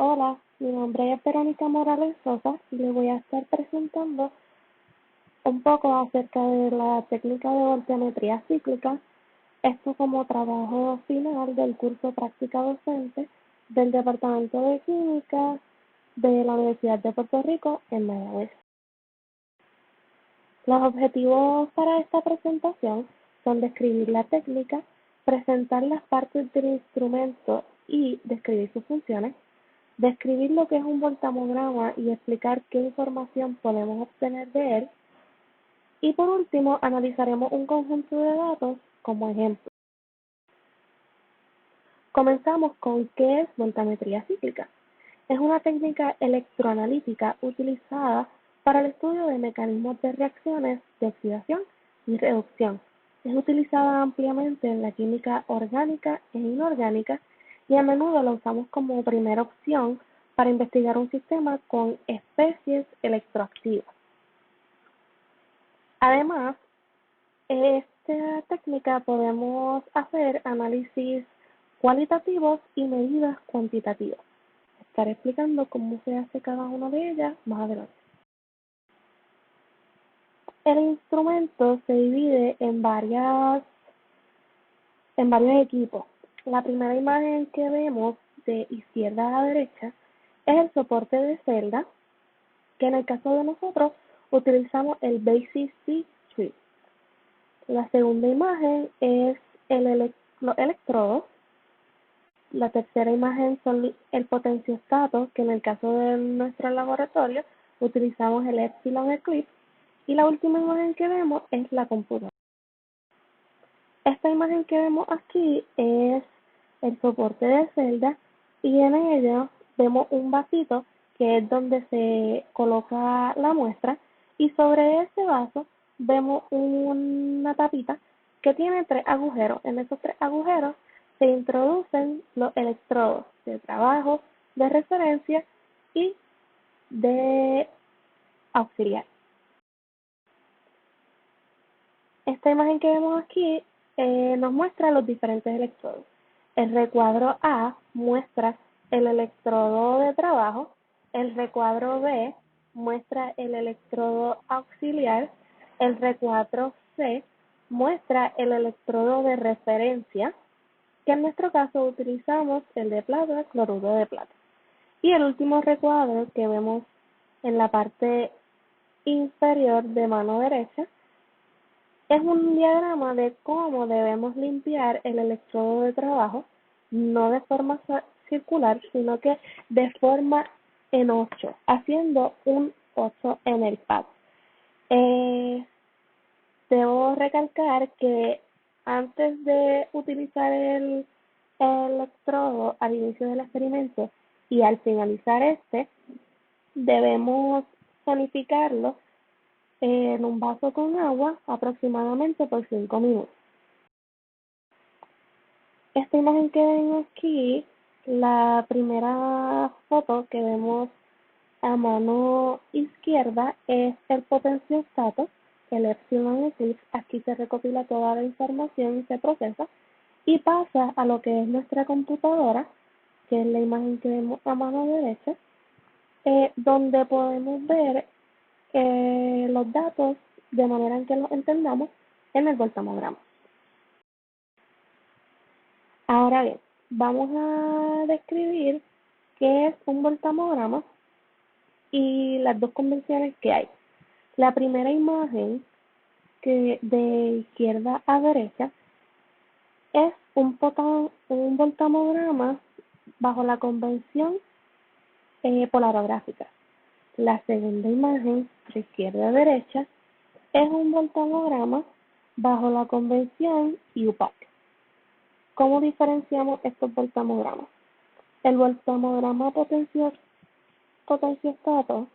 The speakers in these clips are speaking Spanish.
Hola, mi nombre es Verónica Morales Sosa y le voy a estar presentando un poco acerca de la técnica de voltametría cíclica, esto como trabajo final del curso práctica docente del Departamento de Química de la Universidad de Puerto Rico en Mayagüez. Los objetivos para esta presentación son describir la técnica, presentar las partes del instrumento y describir sus funciones, describir lo que es un voltamograma y explicar qué información podemos obtener de él. Y por último, analizaremos un conjunto de datos como ejemplo. Comenzamos con qué es voltametría cíclica. Es una técnica electroanalítica utilizada para el estudio de mecanismos de reacciones de oxidación y reducción. Es utilizada ampliamente en la química orgánica e inorgánica y a menudo la usamos como primera opción para investigar un sistema con especies electroactivas. Además, en esta técnica podemos hacer análisis cualitativos y medidas cuantitativas. Estaré explicando cómo se hace cada una de ellas más adelante. El instrumento se divide en varios equipos. La primera imagen que vemos de izquierda a derecha es el soporte de celda, que en el caso de nosotros utilizamos el Basic C-Strip. La segunda imagen es los electrodos. La tercera imagen son el potenciostato, que en el caso de nuestro laboratorio utilizamos el Epsilon Eclipse. Y la última imagen que vemos es la computadora. Esta imagen que vemos aquí es el soporte de celda y en ella vemos un vasito que es donde se coloca la muestra y sobre ese vaso vemos una tapita que tiene 3 agujeros. En esos 3 agujeros se introducen los electrodos de trabajo, de referencia y de auxiliar. Esta imagen que vemos aquí nos muestra los diferentes electrodos. El recuadro A muestra el electrodo de trabajo, el recuadro B muestra el electrodo auxiliar, el recuadro C muestra el electrodo de referencia, que en nuestro caso utilizamos el de plata, cloruro de plata. Y el último recuadro que vemos en la parte inferior de mano derecha es un diagrama de cómo debemos limpiar el electrodo de trabajo, no de forma circular, sino que de forma en 8, haciendo un 8 en el pad. Debo recalcar que antes de utilizar el electrodo al inicio del experimento y al finalizar debemos sonificarlo en un vaso con agua aproximadamente por 5 minutos. Esta imagen que ven aquí, la primera foto que vemos a mano izquierda es el potenciostato, el Epsilon Eclipse. Aquí se recopila toda la información y se procesa y pasa a lo que es nuestra computadora, que es la imagen que vemos a mano derecha, donde podemos ver los datos de manera en que los entendamos en el voltamograma. Ahora bien, vamos a describir qué es un voltamograma y las dos convenciones que hay. La primera imagen, que de izquierda a derecha, es un voltamograma bajo la convención polarográfica. La segunda imagen, de izquierda a derecha, es un voltamograma bajo la convención UPAC. ¿Cómo diferenciamos estos voltamogramas? El voltamograma potenciostato,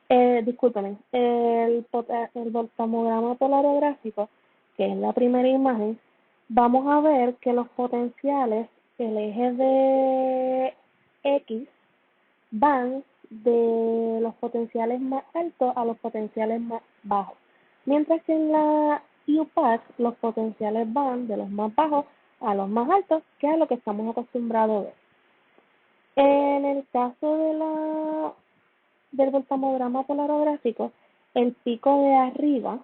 el voltamograma polarográfico, que es la primera imagen, vamos a ver que los potenciales, el eje de X, van de los potenciales más altos a los potenciales más bajos, mientras que en la UPAC los potenciales van de los más bajos a los más altos, que es lo que estamos acostumbrados a ver. En el caso del voltamograma polarográfico, el pico de arriba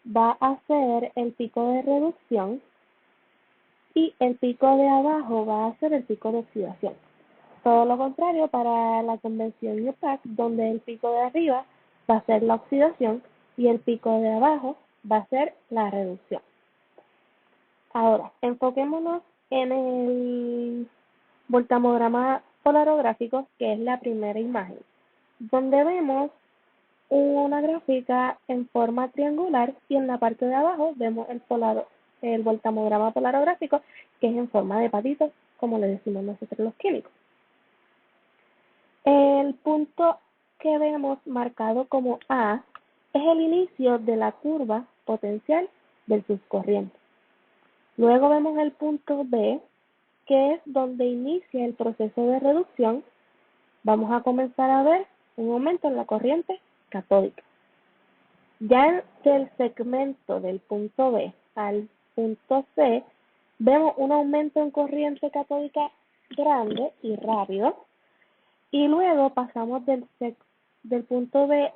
va a ser el pico de reducción y el pico de abajo va a ser el pico de oxidación. Todo lo contrario para la convención UPAC, donde el pico de arriba va a ser la oxidación y el pico de abajo va a ser la reducción. Ahora, enfoquémonos en el voltamograma polarográfico, que es la primera imagen, donde vemos una gráfica en forma triangular y en la parte de abajo vemos el voltamograma polarográfico, que es en forma de patitos, como le decimos nosotros los químicos. El punto que vemos marcado como A es el inicio de la curva potencial del subcorriente. Luego vemos el punto B, que es donde inicia el proceso de reducción. Vamos a comenzar a ver un aumento en la corriente catódica. Ya del segmento del punto B al punto C, vemos un aumento en corriente catódica grande y rápido. Y luego pasamos del punto B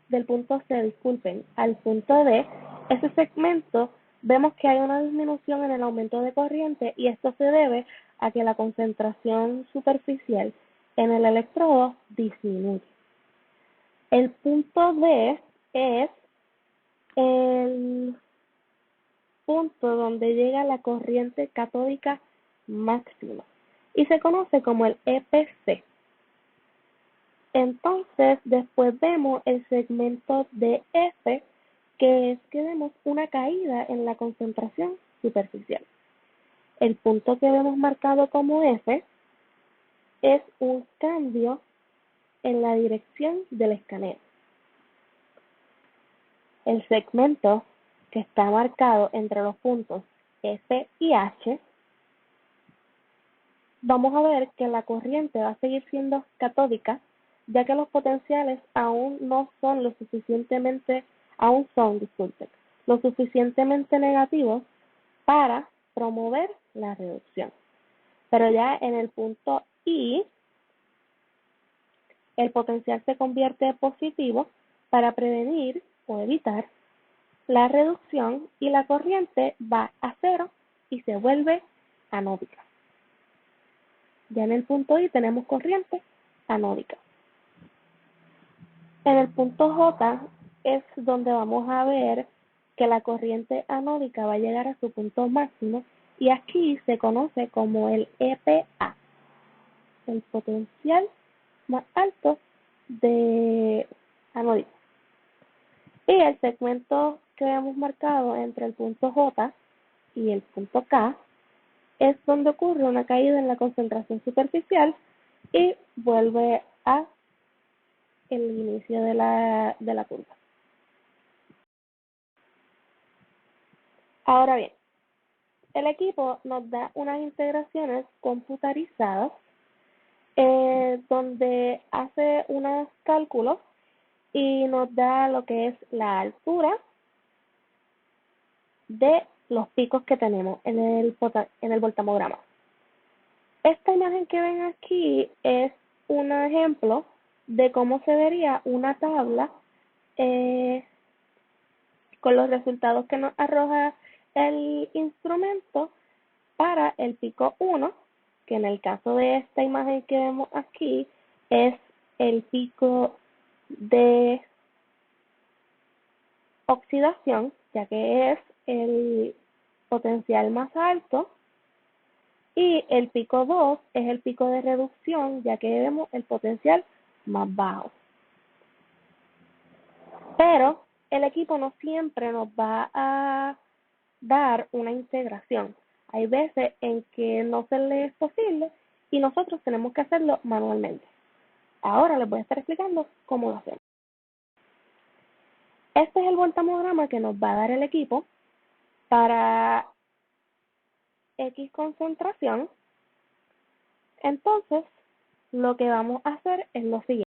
del punto C, disculpen, al punto D. Ese segmento vemos que hay una disminución en el aumento de corriente y esto se debe a que la concentración superficial en el electrodo disminuye. El punto D es el punto donde llega la corriente catódica máxima y se conoce como el EPC. Entonces, después vemos el segmento de F, que es que vemos una caída en la concentración superficial. El punto que vemos marcado como F es un cambio en la dirección del escaneo. El segmento que está marcado entre los puntos F y H, vamos a ver que la corriente va a seguir siendo catódica, ya que los potenciales aún son lo suficientemente negativos para promover la reducción. Pero ya en el punto I, el potencial se convierte en positivo para prevenir o evitar la reducción y la corriente va a cero y se vuelve anódica. Ya en el punto I tenemos corriente anódica. En el punto J es donde vamos a ver que la corriente anódica va a llegar a su punto máximo y aquí se conoce como el EPA, el potencial más alto de anódico. Y el segmento que hemos marcado entre el punto J y el punto K es donde ocurre una caída en la concentración superficial y vuelve a el inicio de la curva. Ahora bien, el equipo nos da unas integraciones computarizadas donde hace unos cálculos y nos da lo que es la altura de los picos que tenemos en el voltamograma. Esta imagen que ven aquí es un ejemplo de cómo se vería una tabla con los resultados que nos arroja el instrumento para el pico 1, que en el caso de esta imagen que vemos aquí es el pico de oxidación, ya que es el potencial más alto, y el pico 2 es el pico de reducción, ya que vemos el potencial más bajo. Pero el equipo no siempre nos va a dar una integración. Hay veces en que no se le es posible y nosotros tenemos que hacerlo manualmente. Ahora les voy a estar explicando cómo lo hacemos. Este es el voltamograma que nos va a dar el equipo para X concentración. Entonces, lo que vamos a hacer es lo siguiente.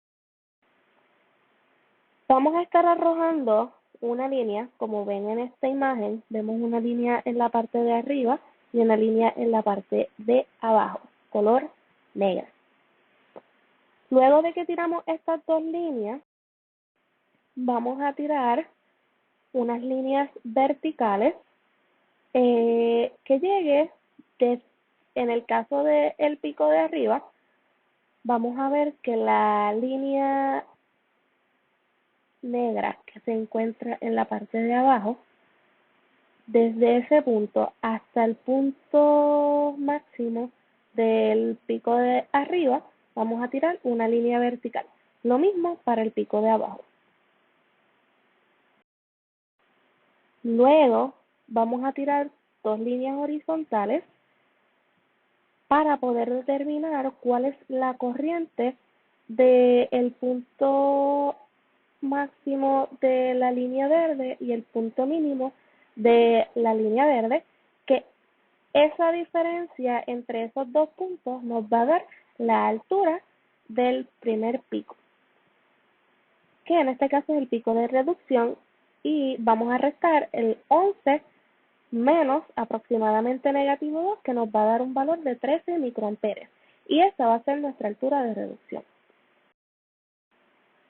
Vamos a estar arrojando una línea, como ven en esta imagen, vemos una línea en la parte de arriba y una línea en la parte de abajo, color negra. Luego de que tiramos estas dos líneas, vamos a tirar unas líneas verticales que llegue en el caso del pico de arriba, vamos a ver que la línea negra que se encuentra en la parte de abajo, desde ese punto hasta el punto máximo del pico de arriba, vamos a tirar una línea vertical. Lo mismo para el pico de abajo. Luego vamos a tirar dos líneas horizontales para poder determinar cuál es la corriente del punto máximo de la línea verde y el punto mínimo de la línea verde, que esa diferencia entre esos dos puntos nos va a dar la altura del primer pico, que en este caso es el pico de reducción, y vamos a restar el 11 menos aproximadamente negativo 2, que nos va a dar un valor de 13 microamperes, y esa va a ser nuestra altura de reducción.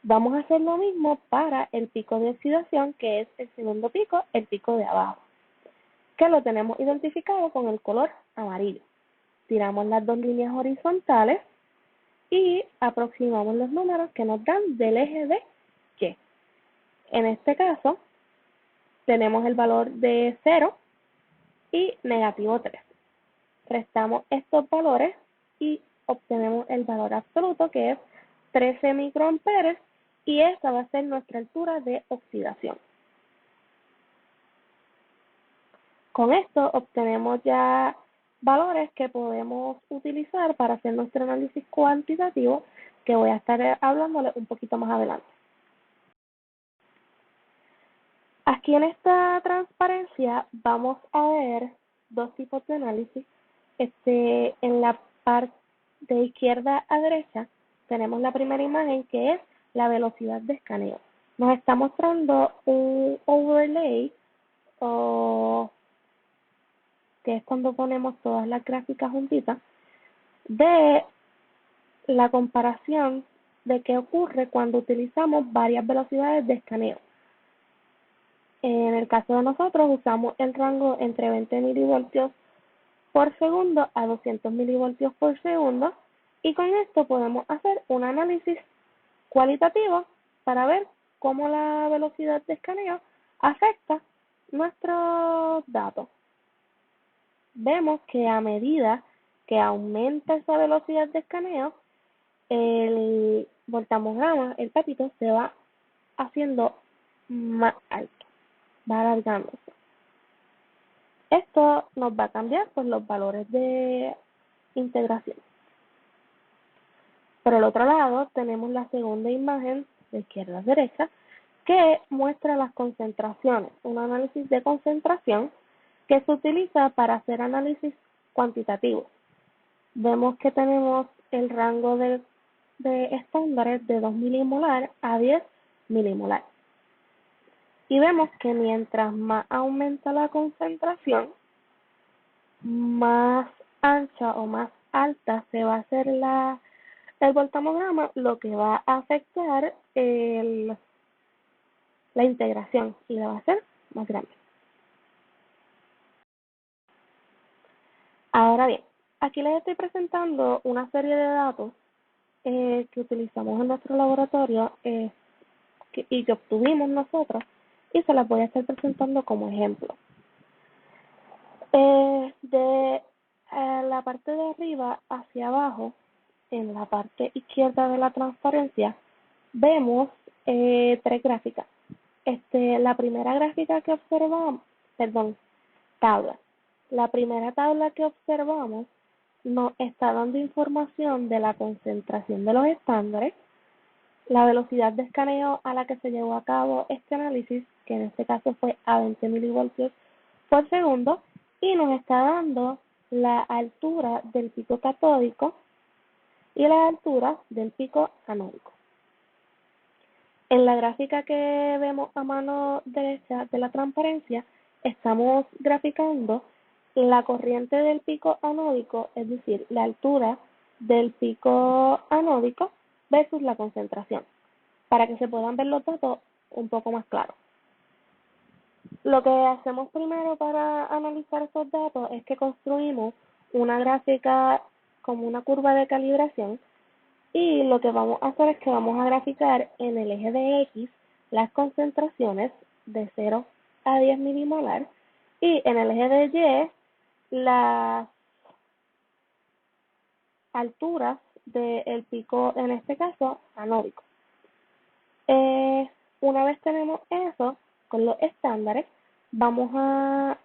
Vamos a hacer lo mismo para el pico de oxidación, que es el segundo pico, el pico de abajo, que lo tenemos identificado con el color amarillo. Tiramos las dos líneas horizontales y aproximamos los números que nos dan del eje de Y. En este caso, tenemos el valor de 0 y negativo 3. Restamos estos valores y obtenemos el valor absoluto, que es 13 microamperes, y esa va a ser nuestra altura de oxidación. Con esto obtenemos ya valores que podemos utilizar para hacer nuestro análisis cuantitativo, que voy a estar hablándoles un poquito más adelante. Aquí en esta transparencia vamos a ver dos tipos de análisis. En la parte de izquierda a derecha tenemos la primera imagen, que es la velocidad de escaneo. Nos está mostrando un overlay, o que es cuando ponemos todas las gráficas juntitas, de la comparación de qué ocurre cuando utilizamos varias velocidades de escaneo. En el caso de nosotros usamos el rango entre 20 milivoltios por segundo a 200 milivoltios por segundo, y con esto podemos hacer un análisis cualitativo para ver cómo la velocidad de escaneo afecta nuestros datos. Vemos que a medida que aumenta esa velocidad de escaneo, el voltamograma, el patito, se va haciendo más alto, va alargándose. Esto nos va a cambiar pues los valores de integración. Por el otro lado, tenemos la segunda imagen de izquierda a derecha, que muestra las concentraciones, un análisis de concentración que se utiliza para hacer análisis cuantitativos. Vemos que tenemos el rango de estándares de 2 milimolar a 10 milimolar. Y vemos que mientras más aumenta la concentración, más ancha o más alta se va a hacer el voltamograma, lo que va a afectar la integración, y la va a hacer más grande. Ahora bien, aquí les estoy presentando una serie de datos que utilizamos en nuestro laboratorio y que obtuvimos nosotros, y se las voy a estar presentando como ejemplo. De la parte de arriba hacia abajo, en la parte izquierda de la transparencia, vemos tres gráficas. La primera gráfica que observamos, tabla. La primera tabla que observamos nos está dando información de la concentración de los estándares, la velocidad de escaneo a la que se llevó a cabo este análisis, que en este caso fue a 20 milivoltios por segundo, y nos está dando la altura del pico catódico y la altura del pico anódico. En la gráfica que vemos a mano derecha de la transparencia, estamos graficando la corriente del pico anódico, es decir, la altura del pico anódico versus la concentración, para que se puedan ver los datos un poco más claros. Lo que hacemos primero para analizar estos datos es que construimos una gráfica como una curva de calibración, y lo que vamos a hacer es que vamos a graficar en el eje de X las concentraciones de 0 a 10 milimolar y en el eje de Y las alturas del pico, en este caso anódico. Una vez tenemos eso con los estándares, vamos a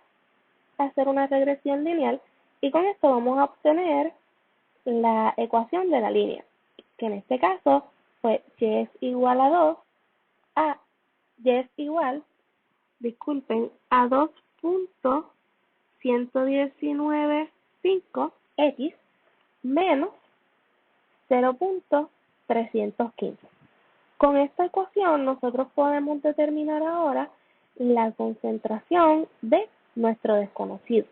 hacer una regresión lineal y con esto vamos a obtener la ecuación de la línea, que en este caso pues y es igual a 2 a y es igual, disculpen, a 2.1195x menos 0.315. Con esta ecuación nosotros podemos determinar ahora la concentración de nuestro desconocido,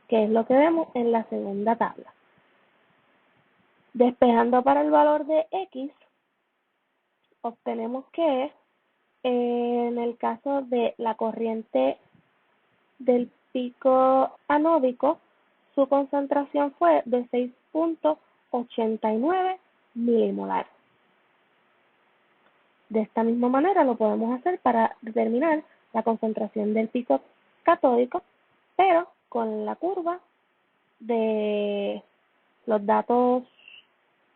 que es lo que vemos en la segunda tabla. Despejando para el valor de X, obtenemos que en el caso de la corriente del pico anódico, su concentración fue de 6.89 milimolar. De esta misma manera lo podemos hacer para determinar la concentración del pico catódico, pero con la curva de los datos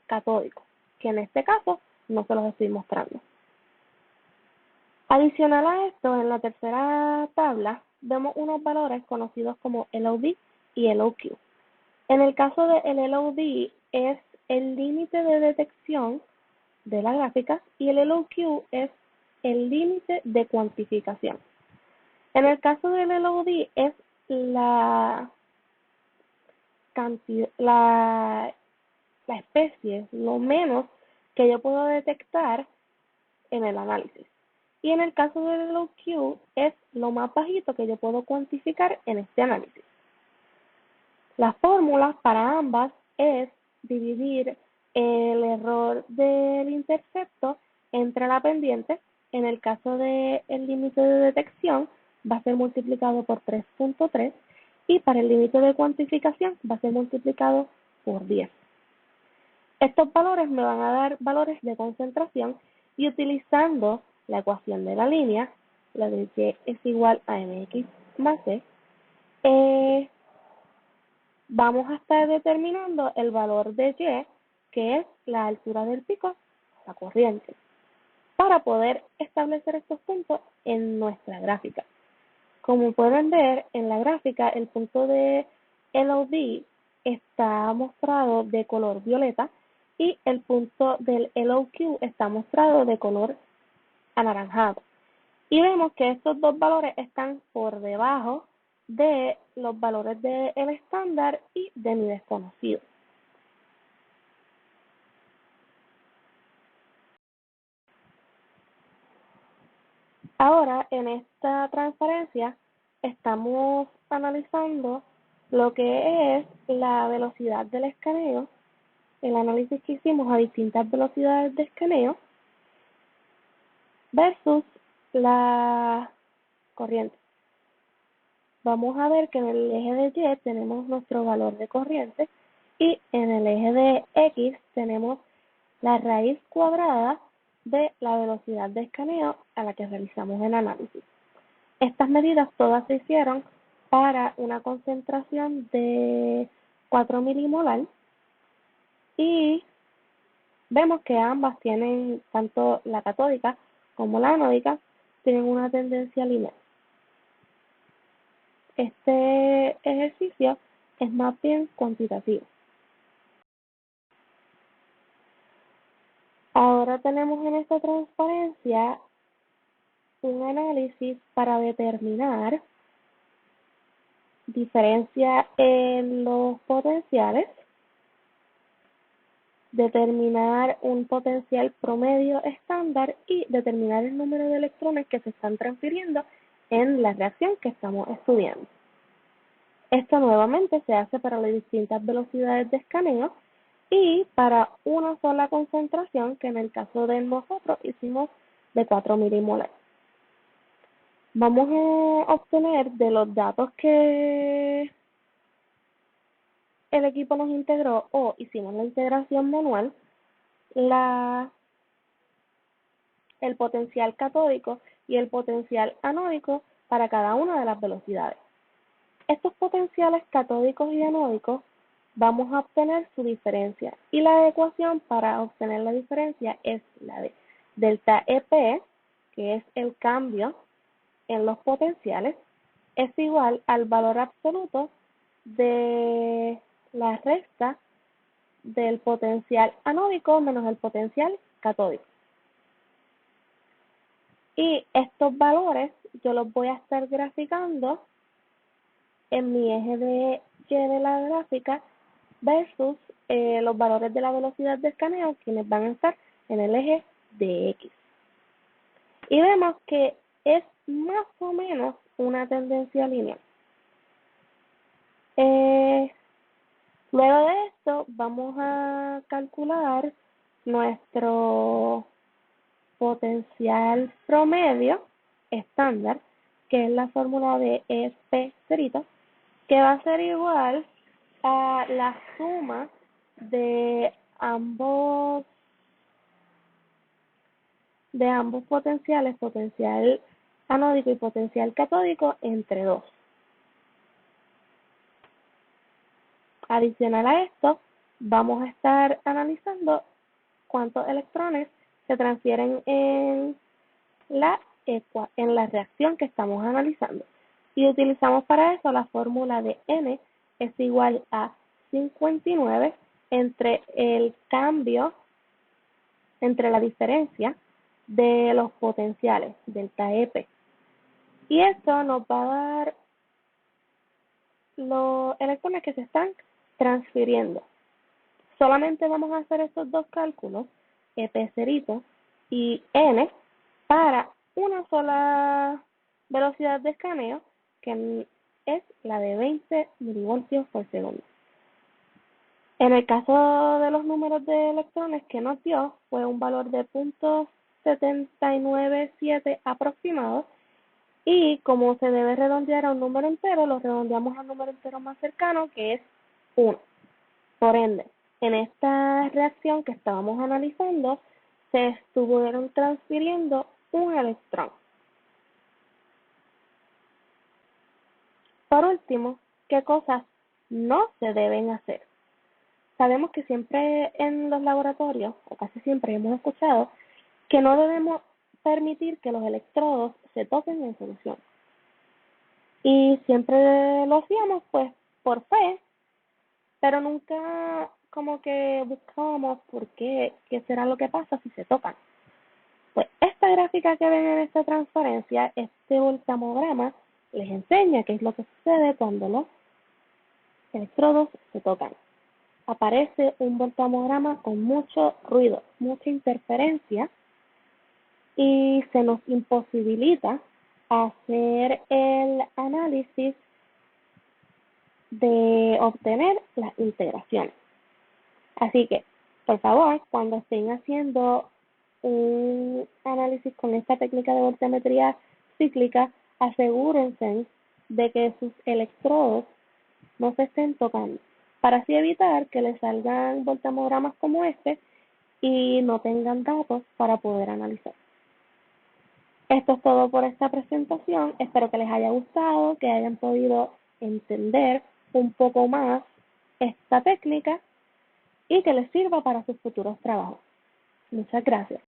catódicos, que en este caso no se los estoy mostrando. Adicional a esto, en la tercera tabla vemos unos valores conocidos como LOD y LOQ. En el caso de el LOD es el límite de detección de la gráfica y el LOQ es el límite de cuantificación. En el caso del LOD es la cantidad, la especie, lo menos que yo puedo detectar en el análisis. Y en el caso del LOQ es lo más bajito que yo puedo cuantificar en este análisis. La fórmula para ambas es dividir el error del intercepto entre la pendiente. En el caso del límite de detección va a ser multiplicado por 3.3 y para el límite de cuantificación va a ser multiplicado por 10. Estos valores me van a dar valores de concentración y utilizando la ecuación de la línea, la de Y es igual a mx más c, vamos a estar determinando el valor de Y, que es la altura del pico, la corriente, para poder establecer estos puntos en nuestra gráfica. Como pueden ver en la gráfica, el punto de LOD está mostrado de color violeta y el punto del LOQ está mostrado de color anaranjado. Y vemos que estos dos valores están por debajo de los valores del estándar y de mi desconocido. Ahora, en esta transparencia, estamos analizando lo que es la velocidad del escaneo, el análisis que hicimos a distintas velocidades de escaneo versus la corriente. Vamos a ver que en el eje de Y tenemos nuestro valor de corriente y en el eje de X tenemos la raíz cuadrada de la velocidad de escaneo a la que realizamos el análisis. Estas medidas todas se hicieron para una concentración de 4 milimolar y vemos que ambas tienen, tanto la catódica como la anódica, tienen una tendencia lineal. Este ejercicio es más bien cuantitativo. Ahora tenemos en esta transparencia un análisis para determinar diferencia en los potenciales, determinar un potencial promedio estándar y determinar el número de electrones que se están transfiriendo en la reacción que estamos estudiando. Esto nuevamente se hace para las distintas velocidades de escaneo y para una sola concentración, que en el caso de nosotros hicimos de 4 milimolar. Vamos a obtener de los datos que el equipo nos integró o hicimos la integración manual, el potencial catódico y el potencial anódico para cada una de las velocidades. Estos potenciales catódicos y anódicos vamos a obtener su diferencia y la ecuación para obtener la diferencia es la de delta EP, que es el cambio en los potenciales, es igual al valor absoluto de la resta del potencial anódico menos el potencial catódico. Y estos valores yo los voy a estar graficando en mi eje de Y de la gráfica versus los valores de la velocidad de escaneo, quienes van a estar en el eje de X. Y vemos que es más o menos una tendencia lineal. Luego de esto vamos a calcular nuestro potencial promedio estándar, que es la fórmula de EP cerito, que va a ser igual a la suma de ambos potenciales, potencial anódico y potencial catódico, entre 2. Adicional a esto, vamos a estar analizando cuántos electrones se transfieren en la reacción que estamos analizando. Y utilizamos para eso la fórmula de N es igual a 59 entre el cambio, entre la diferencia de los potenciales, delta EP. Y esto nos va a dar los electrones que se están transfiriendo. Solamente vamos a hacer estos dos cálculos, EP cerito y N, para una sola velocidad de escaneo, que es la de 20 milivoltios por segundo. En el caso de los números de electrones que nos dio, fue un valor de 0.797 aproximado, y como se debe redondear a un número entero, lo redondeamos al número entero más cercano, que es 1. Por ende, en esta reacción que estábamos analizando, se estuvieron transfiriendo un electrón. Por último, ¿qué cosas no se deben hacer? Sabemos que siempre en los laboratorios, o casi siempre hemos escuchado, que no debemos permitir que los electrodos se toquen en solución. Y siempre lo hacíamos pues por fe, pero nunca como que buscábamos por qué será lo que pasa si se tocan. Pues esta gráfica que ven en esta transparencia, este voltamograma, les enseña qué es lo que sucede cuando los electrodos se tocan. Aparece un voltamograma con mucho ruido, mucha interferencia, y se nos imposibilita hacer el análisis de obtener las integraciones. Así que, por favor, cuando estén haciendo un análisis con esta técnica de voltametría cíclica, asegúrense de que sus electrodos no se estén tocando, para así evitar que les salgan voltamogramas como este y no tengan datos para poder analizar. Esto es todo por esta presentación. Espero que les haya gustado, que hayan podido entender un poco más esta técnica y que les sirva para sus futuros trabajos. Muchas gracias.